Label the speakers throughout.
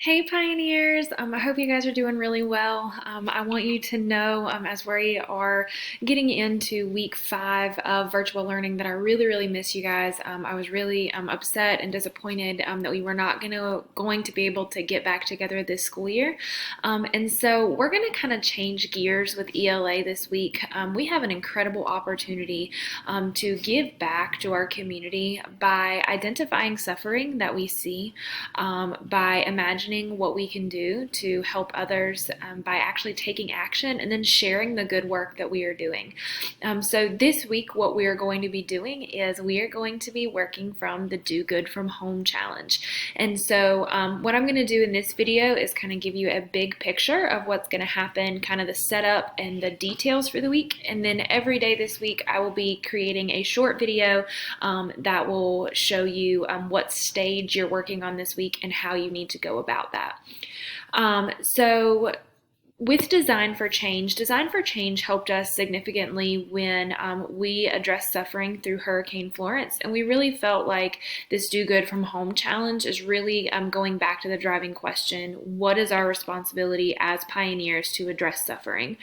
Speaker 1: Hey Pioneers, I hope you guys are doing really well. I want you to know as we are getting into week 5 of virtual learning that I really miss you guys. I was really upset and disappointed that we were not going to be able to get back together this school year. And so we're going to kind of change gears with ELA this week. We have an incredible opportunity to give back to our community by identifying suffering that we see, by imagining what we can do to help others, by actually taking action and then sharing the good work that we are doing. So this week, what we are going to be doing is we are going to be working from the Do Good from Home Challenge. And so what I'm going to do in this video is kind of give you a big picture of what's going to happen, kind of the setup and the details for the week. And then every day this week, I will be creating a short video that will show you what stage you're working on this week and how you need to go about that. So with Design for Change helped us significantly when we addressed suffering through Hurricane Florence. And we really felt like this Do Good from Home challenge is really going back to the driving question: what is our responsibility as pioneers to address suffering?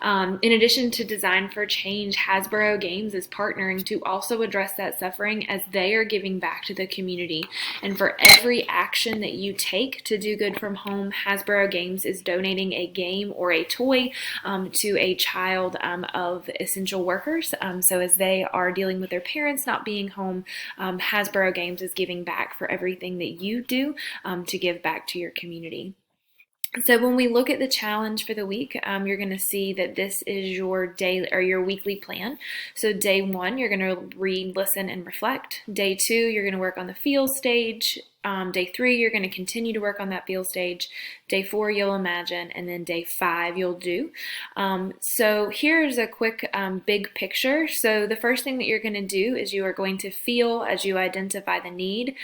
Speaker 1: In addition to Design for Change, Hasbro Games is partnering to also address that suffering as they are giving back to the community. And for every action that you take to do good from home, Hasbro Games is donating a game or a toy to a child of essential workers. So as they are dealing with their parents not being home, Hasbro Games is giving back for everything that you do to give back to your community. So when we look at the challenge for the week, you're going to see that this is your day or your weekly plan. So day 1, you're going to read, listen, and reflect. Day 2, you're going to work on the feel stage. Day 3, you're going to continue to work on that feel stage. Day 4, you'll imagine, and then day 5, you'll do. So here's a quick big picture. So the first thing that you're going to do is you are going to feel as you identify the need.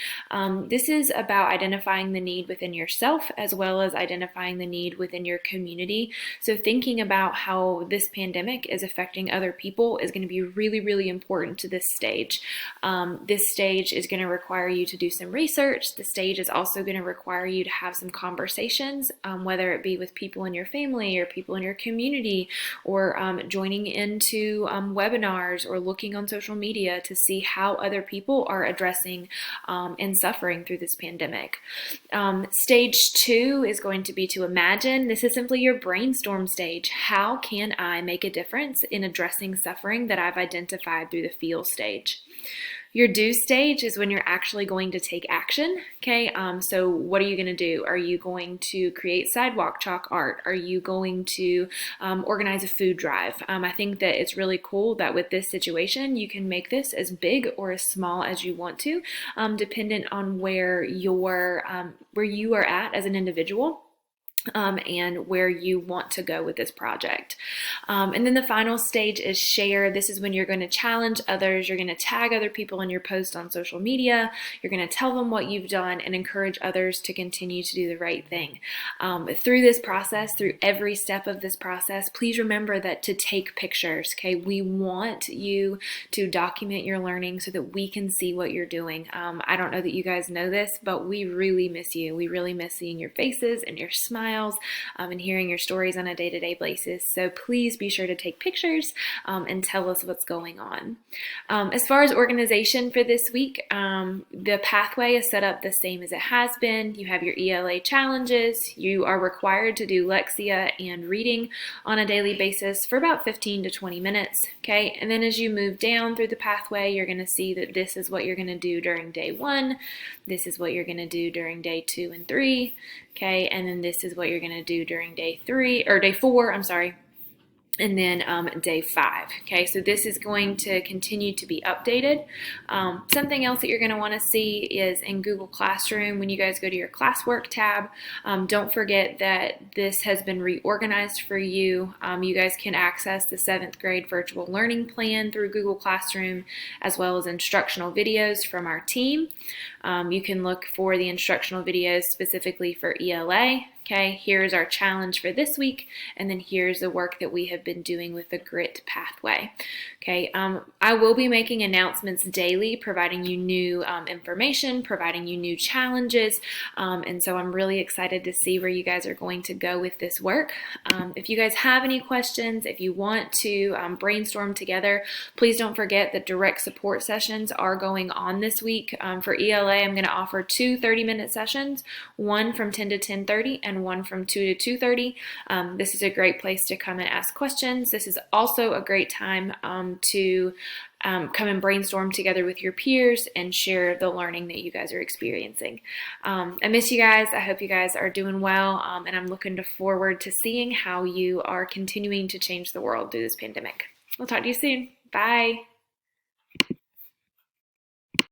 Speaker 1: This is about identifying the need within yourself as well as identifying the need within your community. So thinking about how this pandemic is affecting other people is going to be really important to this stage. This stage is going to require you to do some research. The stage is also going to require you to have some conversations, whether it be with people in your family or people in your community, or joining into webinars or looking on social media to see how other people are addressing and suffering through this pandemic. Stage 2 is going to be to imagine. This is simply your brainstorm stage. How can I make a difference in addressing suffering that I've identified through the feel stage? Your do stage is when you're actually going to take action, okay? So what are you going to do? Are you going to create sidewalk chalk art? Are you going to organize a food drive? I think that it's really cool that with this situation, you can make this as big or as small as you want to, dependent on where you are at as an individual. And where you want to go with this project. And then the final stage is share. This is when you're going to challenge others. You're going to tag other people in your post on social media. You're going to tell them what you've done and encourage others to continue to do the right thing. Through this process, through every step of this process, please remember that to take pictures, okay? We want you to document your learning so that we can see what you're doing. I don't know that you guys know this, but we really miss you. We really miss seeing your faces and your smiles and hearing your stories on a day-to-day basis. So please be sure to take pictures and tell us what's going on. As far as organization for this week, the pathway is set up the same as it has been. You have your ELA challenges. You are required to do Lexia and reading on a daily basis for about 15 to 20 minutes. Okay, and then as you move down through the pathway, you're going to see that this is what you're going to do during day 1. This is what you're going to do during day 2 and 3. Okay, and then this is what you're going to do during day 4, and then day 5. Okay, so this is going to continue to be updated. Something else that you're going to want to see is in Google Classroom, when you guys go to your classwork tab, don't forget that this has been reorganized for you. You guys can access the 7th grade virtual learning plan through Google Classroom, as well as instructional videos from our team. You can look for the instructional videos specifically for ELA. Okay, here's our challenge for this week, and then here's the work that we have been doing with the GRIT pathway. Okay, I will be making announcements daily, providing you new information, providing you new challenges, and so I'm really excited to see where you guys are going to go with this work. If you guys have any questions, if you want to brainstorm together, please don't forget that direct support sessions are going on this week. For ELA, I'm going to offer two 30-minute sessions, one from 10 to 10:30 and one from 2 to 2:30. This is a great place to come and ask questions. This is also a great time to come and brainstorm together with your peers and share the learning that you guys are experiencing. I miss you guys. I hope you guys are doing well, and I'm looking forward to seeing how you are continuing to change the world through this pandemic. We'll talk to you soon. Bye.